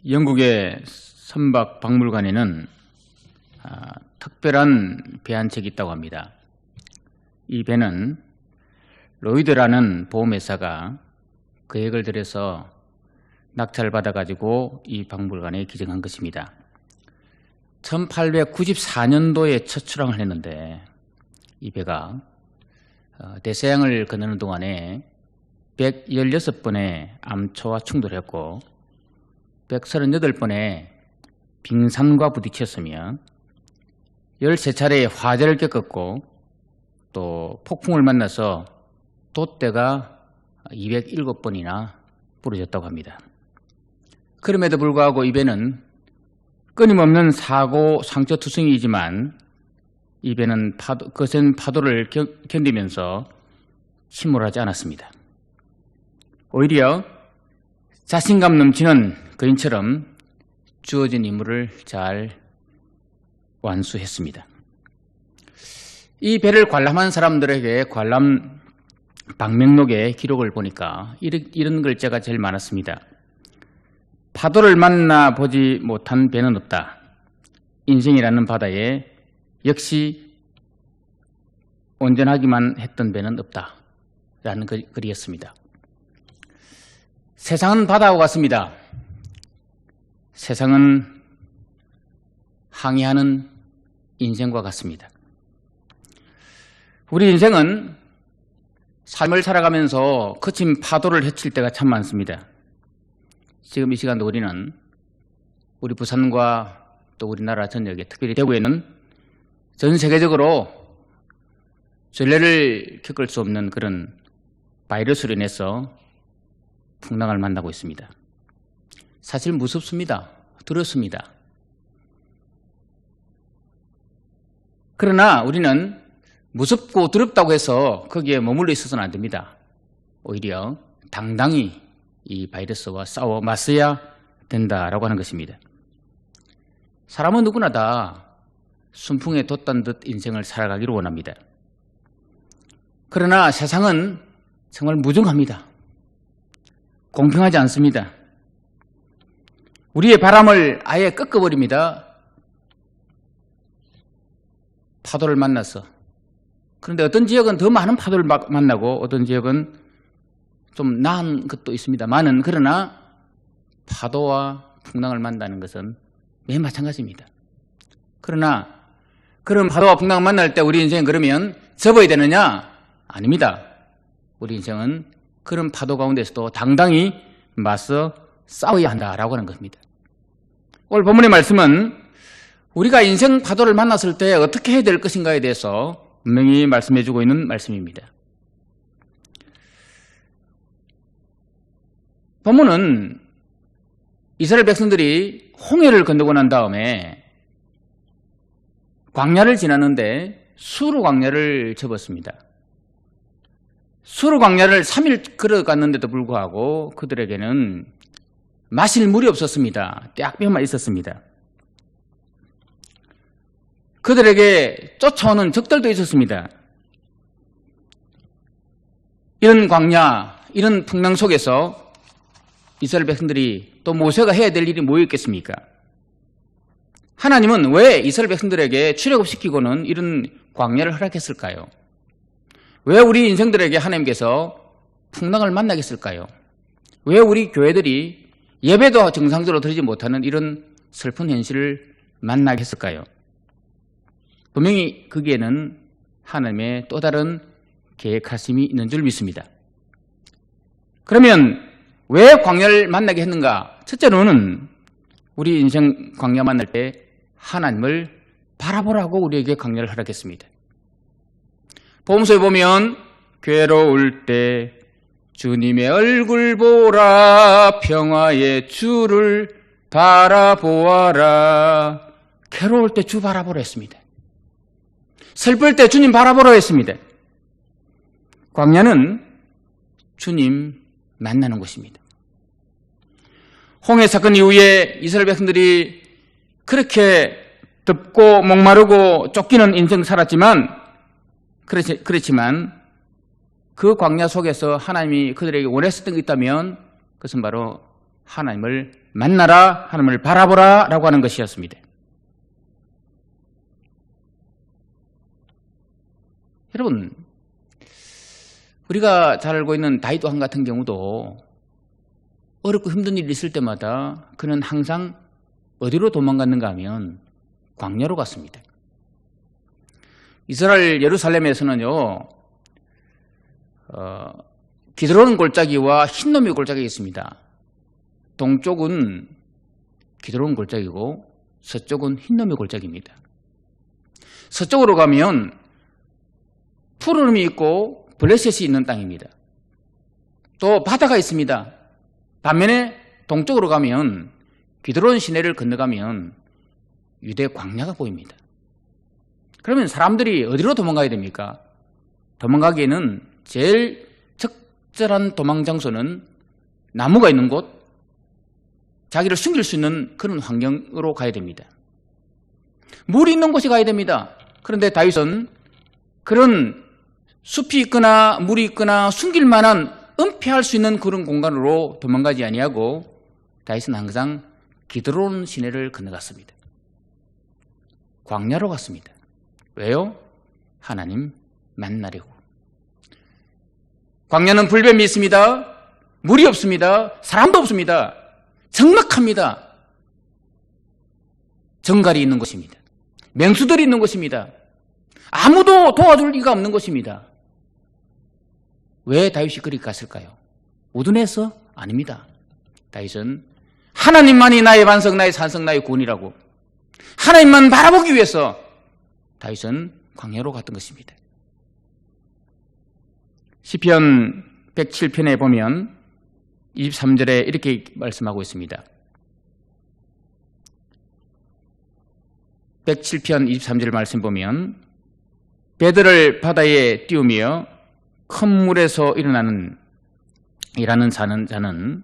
영국의 선박 박물관에는 특별한 배 한 척이 있다고 합니다. 이 배는 로이드라는 보험회사가 계획을 들여서 낙찰받아가지고 이 박물관에 기증한 것입니다. 1894년도에 첫 출항을 했는데 이 배가 대서양을 건너는 동안에 116번의 암초와 충돌했고 138번의 빙산과 부딪혔으며 13차례의 화재를 겪었고 또 폭풍을 만나서 돛대가 207번이나 부러졌다고 합니다. 그럼에도 불구하고 이 배는 끊임없는 사고 상처투성이이지만 이 배는 거센 파도를 견디면서 침몰하지 않았습니다. 오히려 자신감 넘치는 거인처럼 주어진 임무를 잘 완수했습니다. 이 배를 관람한 사람들에게 관람 방명록의 기록을 보니까 이런 글자가 제일 많았습니다. 파도를 만나보지 못한 배는 없다. 인생이라는 바다에 역시 온전하기만 했던 배는 없다. 라는 글이었습니다. 세상은 바다와 같습니다. 세상은 항해하는 인생과 같습니다. 우리 인생은 삶을 살아가면서 거친 파도를 헤칠 때가 참 많습니다. 지금 이 시간도 우리는 우리 부산과 또 우리나라 전역에 특별히 대구에는 전 세계적으로 전례를 겪을 수 없는 그런 바이러스로 인해서 풍랑을 만나고 있습니다. 사실 무섭습니다. 두렵습니다. 그러나 우리는 무섭고 두렵다고 해서 거기에 머물러 있어서는 안 됩니다. 오히려 당당히 이 바이러스와 싸워 맞서야 된다라고 하는 것입니다. 사람은 누구나 다 순풍에 돛단 듯 인생을 살아가기를 원합니다. 그러나 세상은 정말 무정합니다. 공평하지 않습니다. 우리의 바람을 아예 꺾어버립니다. 파도를 만나서. 그런데 어떤 지역은 더 많은 파도를 만나고 어떤 지역은 좀 나은 것도 있습니다만은 그러나 파도와 풍랑을 만나는 것은 매일 마찬가지입니다. 그러나 그런 파도와 풍랑을 만날 때 우리 인생은 그러면 접어야 되느냐? 아닙니다. 우리 인생은 그런 파도 가운데서도 당당히 맞서 싸워야 한다라고 하는 것입니다. 오늘 본문의 말씀은 우리가 인생 파도를 만났을 때 어떻게 해야 될 것인가에 대해서 분명히 말씀해 주고 있는 말씀입니다. 본문은 이스라엘 백성들이 홍해를 건너고 난 다음에 광야를 지나는데 수르 광야를 접었습니다. 수르 광야를 3일 걸어갔는데도 불구하고 그들에게는 마실 물이 없었습니다. 떼약볕만 있었습니다. 그들에게 쫓아오는 적들도 있었습니다. 이런 광야, 이런 풍랑 속에서 이스라엘 백성들이 또 모세가 해야 될 일이 뭐였겠습니까? 하나님은 왜 이스라엘 백성들에게 출애굽시키고는 이런 광야를 허락했을까요? 왜 우리 인생들에게 하나님께서 풍랑을 만나겠을까요? 왜 우리 교회들이 예배도 정상적으로 드리지 못하는 이런 슬픈 현실을 만나게 했을까요? 분명히 거기에는 하나님의 또 다른 계획하심이 있는 줄 믿습니다. 그러면 왜 광야를 만나게 했는가? 첫째로는 우리 인생 광야 만날 때 하나님을 바라보라고 우리에게 광야를 허락했습니다. 복음서에 보면 괴로울 때 주님의 얼굴 보라 평화의 주를 바라보아라. 괴로울 때 주 바라보라 했습니다. 슬플 때 주님 바라보라 했습니다. 광야는 주님 만나는 곳입니다. 홍해 사건 이후에 이스라엘 백성들이 그렇게 덥고 목마르고 쫓기는 인생 살았지만 그렇지만 그 광야 속에서 하나님이 그들에게 원했었던 게 있다면 그것은 바로 하나님을 만나라, 하나님을 바라보라 라고 하는 것이었습니다. 여러분, 우리가 잘 알고 있는 다윗 왕 같은 경우도 어렵고 힘든 일이 있을 때마다 그는 항상 어디로 도망갔는가 하면 광야로 갔습니다. 이스라엘 예루살렘에서는요, 기드론 골짜기와 흰놈의 골짜기가 있습니다. 동쪽은 기드론 골짜기고 서쪽은 흰놈의 골짜기입니다. 서쪽으로 가면 푸르름이 있고 블레셋이 있는 땅입니다. 또 바다가 있습니다. 반면에 동쪽으로 가면 기드론 시내를 건너가면 유대 광야가 보입니다. 그러면 사람들이 어디로 도망가야 됩니까? 도망가기에는 제일 적절한 도망 장소는 나무가 있는 곳, 자기를 숨길 수 있는 그런 환경으로 가야 됩니다. 물이 있는 곳에 가야 됩니다. 그런데 다윗은 그런 숲이 있거나 물이 있거나 숨길 만한 은폐할 수 있는 그런 공간으로 도망가지 아니하고 다윗은 항상 기드론 시내를 건너갔습니다. 광야로 갔습니다. 왜요? 하나님 만나려고. 광야는 불뱀이 있습니다. 물이 없습니다. 사람도 없습니다. 적막합니다. 정갈이 있는 것입니다. 맹수들이 있는 것입니다. 아무도 도와줄 리가 없는 것입니다. 왜 다윗이 그리 갔을까요? 우둔해서? 아닙니다. 다윗은 하나님만이 나의 반석, 나의 산성, 나의 구원이라고 하나님만 바라보기 위해서 다윗은 광야로 갔던 것입니다. 시편 107편에 보면 23절에 이렇게 말씀하고 있습니다. 107편 23절 말씀 보면 배들을 바다에 띄우며 큰 물에서 일하는 자는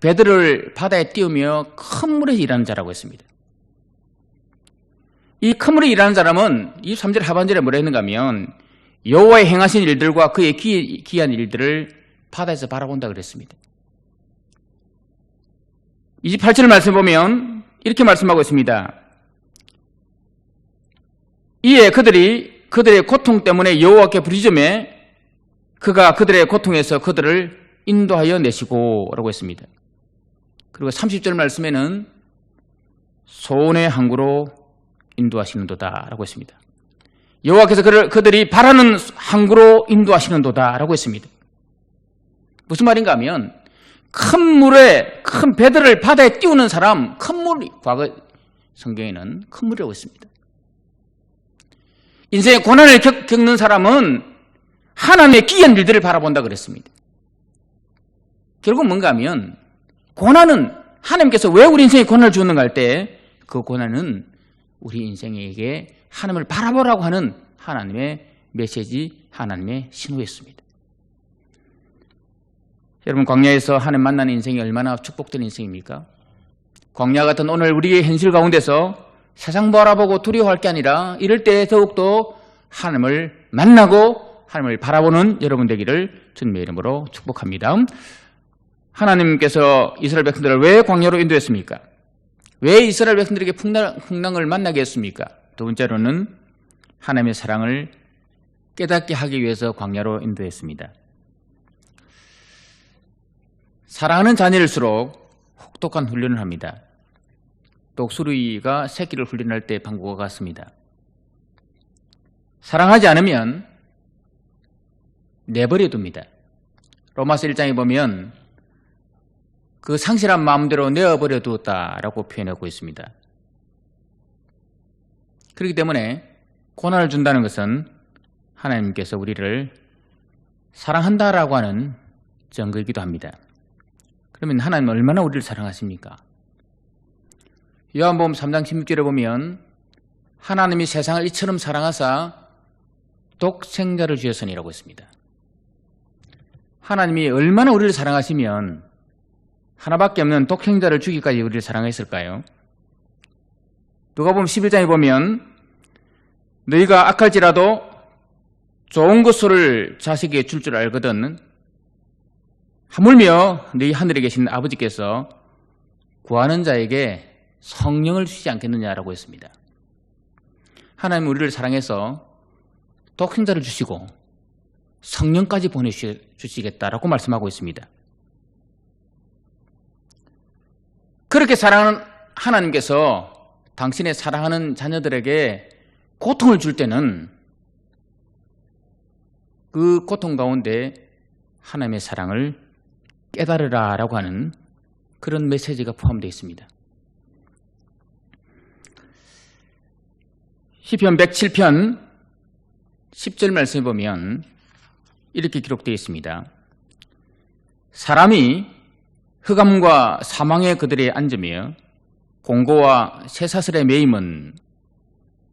배들을 바다에 띄우며 큰 물에서 일하는 자라고 했습니다. 이 큰 물에 일하는 사람은 23절 하반절에 뭐라 했는가 하면 여호와의 행하신 일들과 그의 기이한 일들을 바다에서 바라본다 그랬습니다. 28절 말씀 보면 이렇게 말씀하고 있습니다. 이에 그들의 고통 때문에 여호와께 부르짖음에 그가 그들의 고통에서 그들을 인도하여 내시고 라고 했습니다. 그리고 30절 말씀에는 소원의 항구로 인도하시는도다 라고 했습니다. 여호와께서 그들이 바라는 항구로 인도하시는도다 라고 했습니다. 무슨 말인가 하면 큰 배들을 바다에 띄우는 사람, 큰 물이 과거 성경에는 큰 물이라고 했습니다. 인생의 고난을 겪는 사람은 하나님의 기이한 일들을 바라본다 그랬습니다. 결국 뭔가 하면 고난은 하나님께서 왜 우리 인생에 고난을 주었는가 할 때 그 고난은 우리 인생에게 하나님을 바라보라고 하는 하나님의 메시지, 하나님의 신호였습니다. 여러분, 광야에서 하나님 만나는 인생이 얼마나 축복된 인생입니까? 광야 같은 오늘 우리의 현실 가운데서 세상 바라보고 두려워할 게 아니라 이럴 때 더욱더 하나님을 만나고 하나님을 바라보는 여러분 되기를 주님의 이름으로 축복합니다. 하나님께서 이스라엘 백성들을 왜 광야로 인도했습니까? 왜 이스라엘 백성들에게 풍랑을 만나게 했습니까? 두 번째로는 하나님의 사랑을 깨닫게 하기 위해서 광야로 인도했습니다. 사랑하는 자녀일수록 혹독한 훈련을 합니다. 독수리가 새끼를 훈련할 때 방법과 같습니다. 사랑하지 않으면 내버려 둡니다. 로마서 1장에 보면 그 상실한 마음대로 내어버려 두었다라고 표현하고 있습니다. 그렇기 때문에 고난을 준다는 것은 하나님께서 우리를 사랑한다라고 하는 증거이기도 합니다. 그러면 하나님은 얼마나 우리를 사랑하십니까? 요한복음 3장 16절에 보면 하나님이 세상을 이처럼 사랑하사 독생자를 주셨으니라고 했습니다. 하나님이 얼마나 우리를 사랑하시면 하나밖에 없는 독생자를 주기까지 우리를 사랑했을까요? 누가복음 11장에 보면 너희가 악할지라도 좋은 것을 자식에게 줄 알거든 하물며 너희 하늘에 계신 아버지께서 구하는 자에게 성령을 주시지 않겠느냐라고 했습니다. 하나님은 우리를 사랑해서 독생자를 주시고 성령까지 보내주시겠다라고 말씀하고 있습니다. 그렇게 사랑하는 하나님께서 당신의 사랑하는 자녀들에게 고통을 줄 때는 그 고통 가운데 하나님의 사랑을 깨달으라라고 하는 그런 메시지가 포함되어 있습니다. 시편 107편 10절 말씀에 보면 이렇게 기록되어 있습니다. 사람이 흑암과 사망의 그들에 앉으며 공고와 쇠사슬에 매임은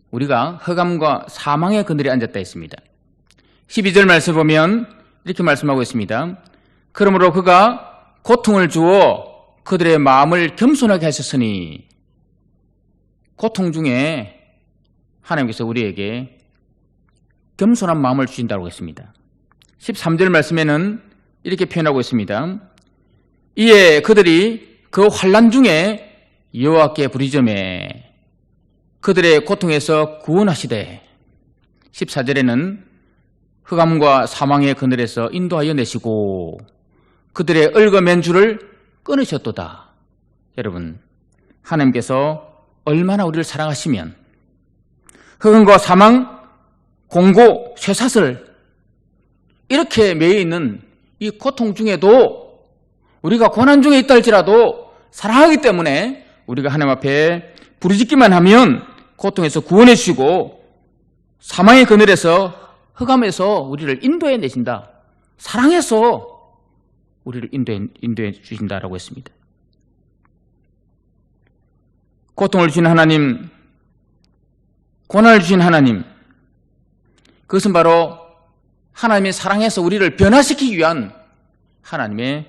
우리가 흑암과 사망의 그늘에 앉았다 했습니다. 12절 말씀 보면 이렇게 말씀하고 있습니다. 그러므로 그가 고통을 주어 그들의 마음을 겸손하게 하셨으니 고통 중에 하나님께서 우리에게 겸손한 마음을 주신다고 했습니다. 13절 말씀에는 이렇게 표현하고 있습니다. 이에 그들이 그 환난 중에 여호와께 부르짖으매 그들의 고통에서 구원하시되 14절에는 흑암과 사망의 그늘에서 인도하여 내시고 그들의 얽어맨 줄을 끊으셨도다. 여러분, 하나님께서 얼마나 우리를 사랑하시면 흑암과 사망, 공고, 쇠사슬 이렇게 매여 있는 이 고통 중에도 우리가 고난 중에 있다 할지라도 사랑하기 때문에 우리가 하나님 앞에 부르짖기만 하면 고통에서 구원해 주시고 사망의 그늘에서 흑암에서 우리를 인도해 내신다. 사랑해서 우리를 인도해 주신다라고 했습니다. 고통을 주신 하나님, 고난을 주신 하나님, 그것은 바로 하나님의 사랑해서 우리를 변화시키기 위한 하나님의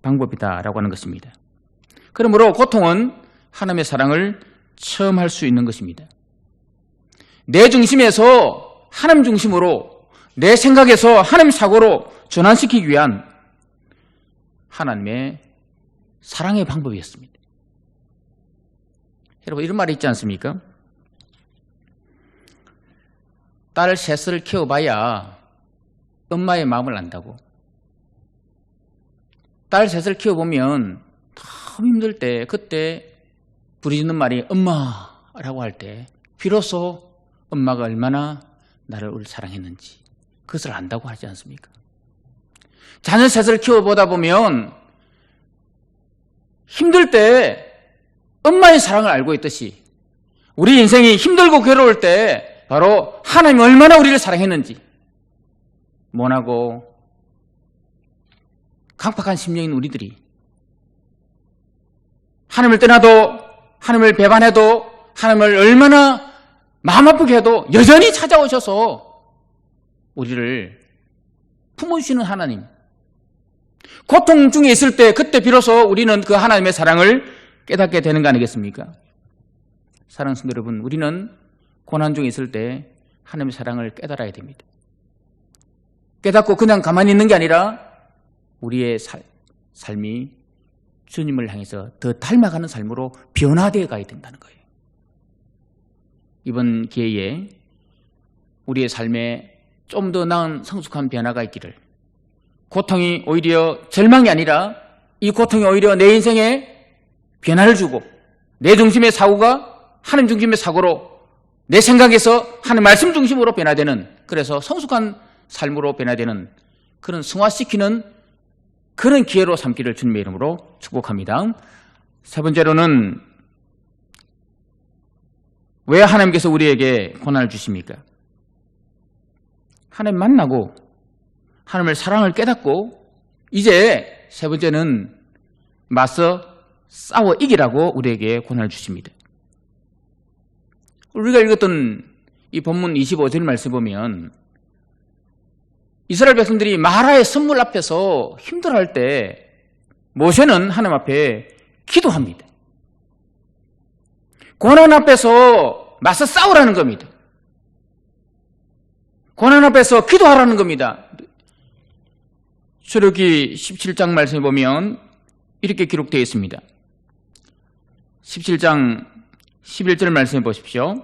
방법이다라고 하는 것입니다. 그러므로 고통은 하나님의 사랑을 체험할 수 있는 것입니다. 내 중심에서 하나님 중심으로, 내 생각에서 하나님 사고로 전환시키기 위한 하나님의 사랑의 방법이었습니다. 여러분, 이런 말이 있지 않습니까? 딸 셋을 키워봐야 엄마의 마음을 안다고. 딸 셋을 키워보면 너무 힘들 때, 그때 부르짖는 말이 엄마라고 할 때 비로소 엄마가 얼마나 나를 사랑했는지 그것을 안다고 하지 않습니까? 자녀 셋을 키워보다 보면 힘들 때 엄마의 사랑을 알고 있듯이 우리 인생이 힘들고 괴로울 때 바로 하나님이 얼마나 우리를 사랑했는지, 모나고 강팍한 심령인 우리들이 하나님을 떠나도, 하나님을 배반해도, 하나님을 얼마나 마음 아프게 해도 여전히 찾아오셔서 우리를 품어주시는 하나님, 고통 중에 있을 때 그때 비로소 우리는 그 하나님의 사랑을 깨닫게 되는 거 아니겠습니까? 사랑하는 성도 여러분, 우리는 고난 중에 있을 때 하나님의 사랑을 깨달아야 됩니다. 깨닫고 그냥 가만히 있는 게 아니라 우리의 삶이 주님을 향해서 더 닮아가는 삶으로 변화되어 가야 된다는 거예요. 이번 기회에 우리의 삶에 좀 더 나은 성숙한 변화가 있기를, 고통이 오히려 절망이 아니라 이 고통이 오히려 내 인생에 변화를 주고 내 중심의 사고가 하나님 중심의 사고로, 내 생각에서 하나님 말씀 중심으로 변화되는, 그래서 성숙한 삶으로 변화되는 그런 승화시키는 그런 기회로 삼기를 주님의 이름으로 축복합니다. 세 번째로는 왜 하나님께서 우리에게 고난을 주십니까? 하나님 만나고 하나님의 사랑을 깨닫고 이제 세 번째는 맞서 싸워 이기라고 우리에게 고난을 주십니다. 우리가 읽었던 이 본문 25절 말씀 보면 이스라엘 백성들이 마라의 선물 앞에서 힘들어할 때 모세는 하나님 앞에 기도합니다. 고난 앞에서 맞서 싸우라는 겁니다. 고난 앞에서 기도하라는 겁니다. 출애굽기 17장 말씀에 보면 이렇게 기록되어 있습니다. 17장 11절 말씀해 보십시오.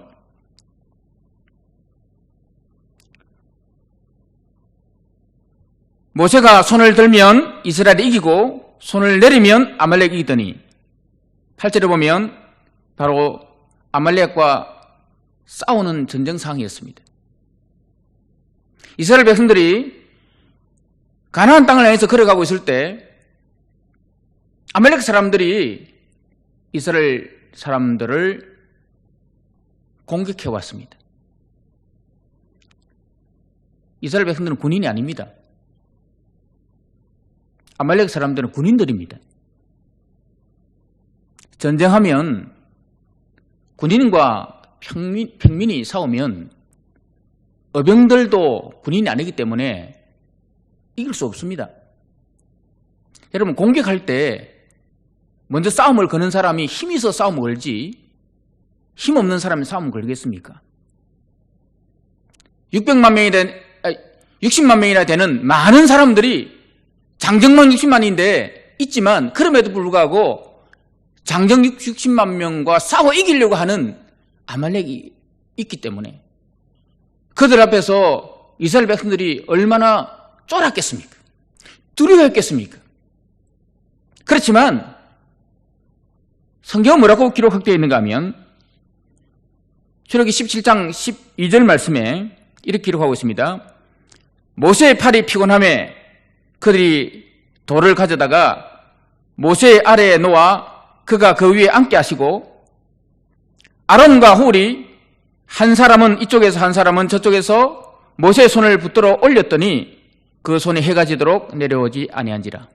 모세가 손을 들면 이스라엘이 이기고 손을 내리면 아말렉이 이기더니 8절에 보면 바로 아말렉과 싸우는 전쟁 상황이었습니다. 이스라엘 백성들이 가나안 땅을 향해서 걸어가고 있을 때 아말렉 사람들이 이스라엘 사람들을 공격해 왔습니다. 이스라엘 백성들은 군인이 아닙니다. 아말렉 사람들은 군인들입니다. 전쟁하면 군인과 평민이 싸우면 어병들도 군인이 아니기 때문에 이길 수 없습니다. 여러분, 공격할 때 먼저 싸움을 거는 사람이 힘이 있어 싸움을 걸지 힘없는 사람이 싸움을 걸겠습니까? 60만 명이나 되는 많은 사람들이 장정만 60만인데 있지만 그럼에도 불구하고 장정 60만 명과 싸워 이기려고 하는 아말렉이 있기 때문에 그들 앞에서 이스라엘 백성들이 얼마나 쫄았겠습니까? 두려워했겠습니까? 그렇지만 성경은 뭐라고 기록되어 있는가 하면 출애굽기 17장 12절 말씀에 이렇게 기록하고 있습니다. 모세의 팔이 피곤하매 그들이 돌을 가져다가 모세의 아래에 놓아 그가 그 위에 앉게 하시고 아론과 훌이 한 사람은 이쪽에서 한 사람은 저쪽에서 모세의 손을 붙들어 올렸더니 그 손이 해가 지도록 내려오지 아니한지라.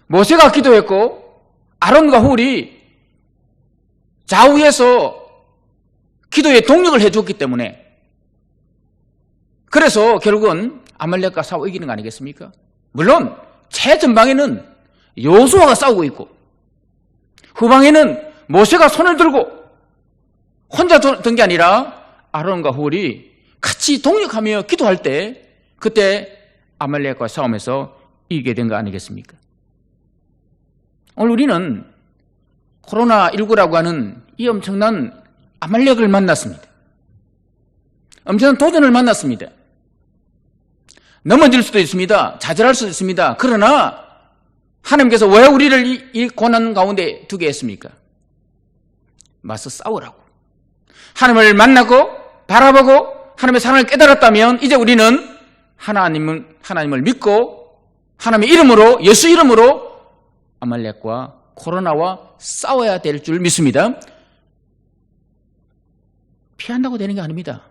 모세가 기도했고 아론과 훌이 좌우에서 기도에 동력을 해줬기 때문에 그래서 결국은 아말렉과 싸워 이기는 거 아니겠습니까? 물론 최전방에는 여호수아가 싸우고 있고 후방에는 모세가 손을 들고 혼자 든 게 아니라 아론과 훌이 같이 동력하며 기도할 때 그때 아말렉과 싸움에서 이기게 된 거 아니겠습니까? 오늘 우리는 코로나19라고 하는 이 엄청난 아말렉을 만났습니다. 엄청난 도전을 만났습니다. 넘어질 수도 있습니다. 좌절할 수도 있습니다. 그러나 하나님께서 왜 우리를 이 고난 가운데 두게 했습니까? 맞서 싸우라고. 하나님을 만나고 바라보고 하나님의 사랑을 깨달았다면 이제 우리는 하나님을 믿고 하나님의 이름으로 예수 이름으로 아말렉과 코로나와 싸워야 될 줄 믿습니다. 피한다고 되는 게 아닙니다.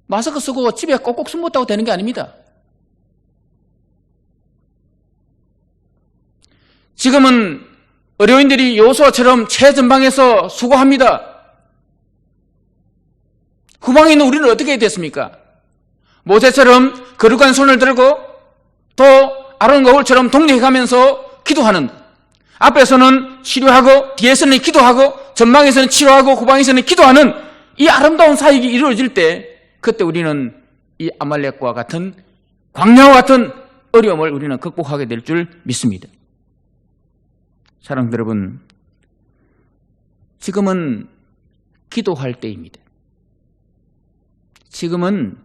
마스크 쓰고 집에 꼭꼭 숨었다고 되는 게 아닙니다. 지금은 의료인들이 여호수아처럼 최전방에서 수고합니다. 후방에 있는 우리는 어떻게 됐습니까? 모세처럼 거룩한 손을 들고 또 아론과 훌처럼 동력해가면서 기도하는, 앞에서는 치료하고 뒤에서는 기도하고 전방에서는 치료하고 후방에서는 기도하는 이 아름다운 사역이 이루어질 때 그때 우리는 이 아말렉과 같은 광야와 같은 어려움을 우리는 극복하게 될 줄 믿습니다. 사랑하는 여러분, 지금은 기도할 때입니다. 지금은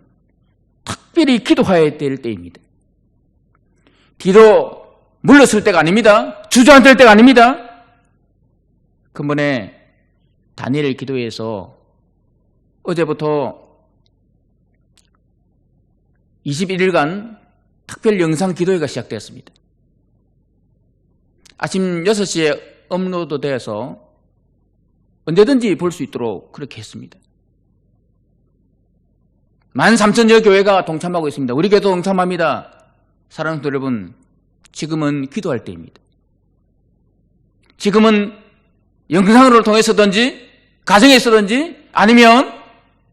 특별히 기도해야 될 때입니다. 뒤로 물러설 때가 아닙니다. 주저앉을 때가 아닙니다. 근본에 다니엘 기도회에서 어제부터 21일간 특별 영상 기도회가 시작되었습니다. 아침 6시에 업로드되어서 언제든지 볼 수 있도록 그렇게 했습니다. 13,000여 교회가 동참하고 있습니다. 우리 교회도 동참합니다. 사랑하는 여러분, 지금은 기도할 때입니다. 지금은 영상으로 통해서든지 가정에서든지 아니면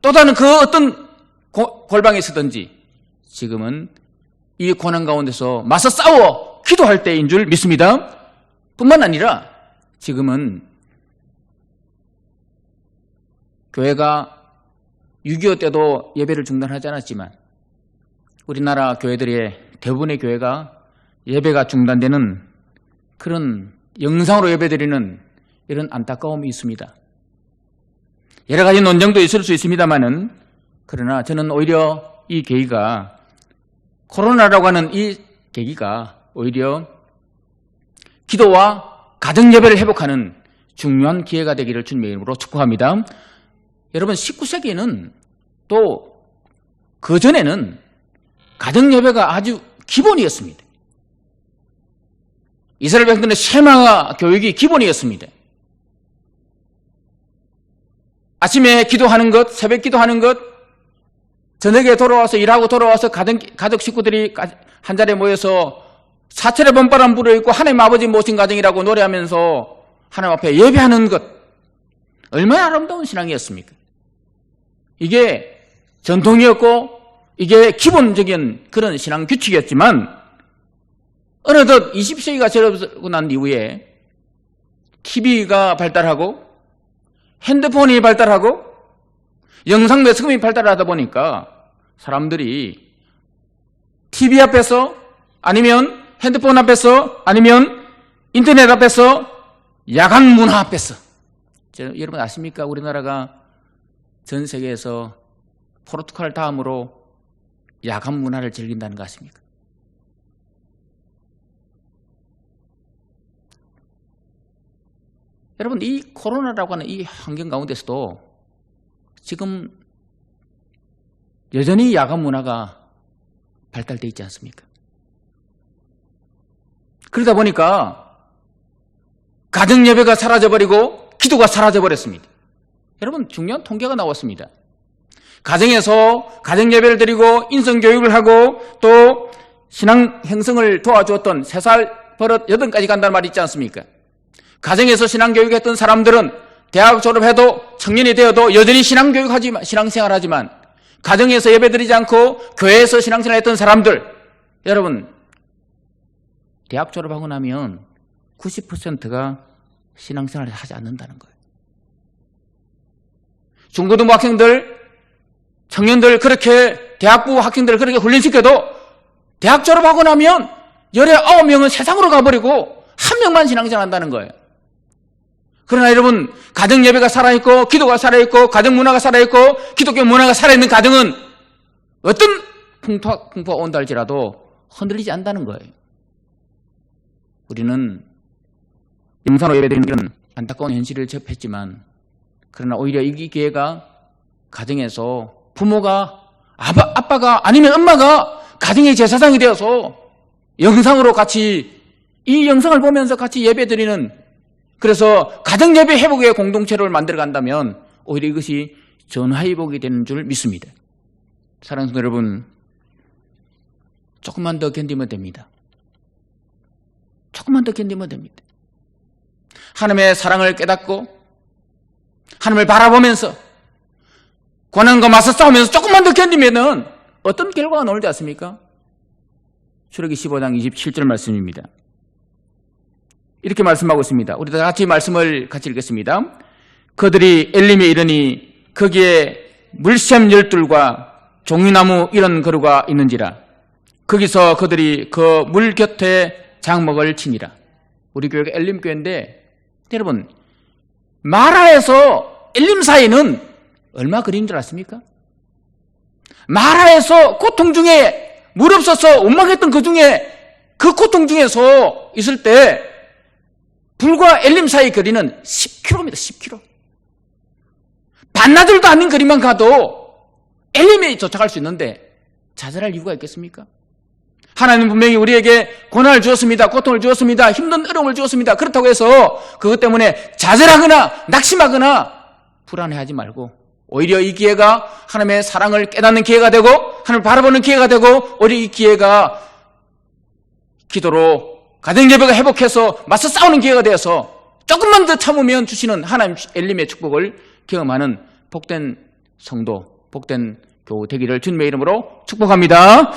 또 다른 그 어떤 골방에서든지 지금은 이 고난 가운데서 맞서 싸워 기도할 때인 줄 믿습니다. 뿐만 아니라 지금은 교회가 6.25 때도 예배를 중단하지 않았지만 우리나라 교회들의 대부분의 교회가 예배가 중단되는 그런 영상으로 예배드리는 이런 안타까움이 있습니다. 여러 가지 논쟁도 있을 수 있습니다만은, 그러나 저는 오히려 이 계기가, 코로나라고 하는 이 계기가 오히려 기도와 가정 예배를 회복하는 중요한 기회가 되기를 주님의 이름으로 축복합니다. 여러분, 19세기에는 또 그전에는 가정 예배가 아주 기본이었습니다. 이스라엘 백성들의 쉐마 교육이 기본이었습니다. 아침에 기도하는 것, 새벽 기도하는 것, 저녁에 돌아와서 일하고 돌아와서 가족 식구들이 한 자리에 모여서 사철의 봄바람 불어있고 하나님 아버지 모신 가정이라고 노래하면서 하나님 앞에 예배하는 것, 얼마나 아름다운 신앙이었습니까? 이게 전통이었고 이게 기본적인 그런 신앙 규칙이었지만, 어느덧 20세기가 지나고 난 이후에 TV가 발달하고 핸드폰이 발달하고 영상 매스컴이 발달하다 보니까 사람들이 TV 앞에서, 아니면 핸드폰 앞에서, 아니면 인터넷 앞에서, 야간 문화 앞에서, 여러분 아십니까? 우리나라가 전 세계에서 포르투갈 다음으로 야간 문화를 즐긴다는 거 아십니까? 여러분, 이 코로나라고 하는 이 환경 가운데서도 지금 여전히 야간 문화가 발달되어 있지 않습니까? 그러다 보니까 가정 예배가 사라져버리고 기도가 사라져버렸습니다. 여러분, 중요한 통계가 나왔습니다. 가정에서 가정 예배를 드리고 인성교육을 하고 또 신앙 형성을 도와주었던 3살 버릇 8까지 간다는 말이 있지 않습니까? 가정에서 신앙교육했던 사람들은 대학 졸업해도 청년이 되어도 여전히 신앙생활하지만, 가정에서 예배드리지 않고 교회에서 신앙생활했던 사람들, 여러분 대학 졸업하고 나면 90%가 신앙생활을 하지 않는다는 거예요. 중고등부 학생들, 청년들, 그렇게 대학부 학생들 그렇게 훈련시켜도 대학 졸업하고 나면 19명은 세상으로 가버리고 1명만 신앙생활 한다는 거예요. 그러나 여러분, 가정 예배가 살아있고 기도가 살아있고 가정 문화가 살아있고 기독교 문화가 살아있는 가정은 어떤 풍파가 온다 할지라도 흔들리지 않는다는 거예요. 우리는 영상으로 예배드리는 이런 안타까운 현실을 접했지만, 그러나 오히려 이 기회가 가정에서 부모가, 아빠가 아니면 엄마가 가정의 제사장이 되어서 영상으로 같이, 이 영상을 보면서 같이 예배드리는, 그래서 가정 예배 회복의 공동체를 만들어 간다면 오히려 이것이 전화위복이 되는 줄 믿습니다. 사랑하는 성도 여러분, 조금만 더 견디면 됩니다. 조금만 더 견디면 됩니다. 하나님의 사랑을 깨닫고 하나님을 바라보면서 고난과 맞서 싸우면서 조금만 더 견디면은 어떤 결과가 나오지 않습니까? 출애기 15장 27절 말씀입니다. 이렇게 말씀하고 있습니다. 우리 다 같이 말씀을 같이 읽겠습니다. 그들이 엘림에 이르니 거기에 물샘 12과 종이나무 이런 그루가 있는지라. 거기서 그들이 그 물 곁에 장막을 치니라. 우리 교회가 엘림 교회인데, 여러분 마라에서 엘림 사이는 얼마 거리인 줄 아십니까? 마라에서 고통 중에 물 없어서 원망했던 그 중에, 그 고통 중에서 있을 때 불과 엘림 사이 거리는 10km입니다. 10km. 반나절도 아닌 거리만 가도 엘림에 도착할 수 있는데 좌절할 이유가 있겠습니까? 하나님은 분명히 우리에게 고난을 주었습니다. 고통을 주었습니다. 힘든 어려움을 주었습니다. 그렇다고 해서 그것 때문에 좌절하거나 낙심하거나 불안해하지 말고, 오히려 이 기회가 하나님의 사랑을 깨닫는 기회가 되고 하나님을 바라보는 기회가 되고, 오히려 이 기회가 기도로 가정 예배가 회복해서 맞서 싸우는 기회가 되어서 조금만 더 참으면 주시는 하나님 엘림의 축복을 경험하는 복된 성도, 복된 교우 되기를 주님의 이름으로 축복합니다.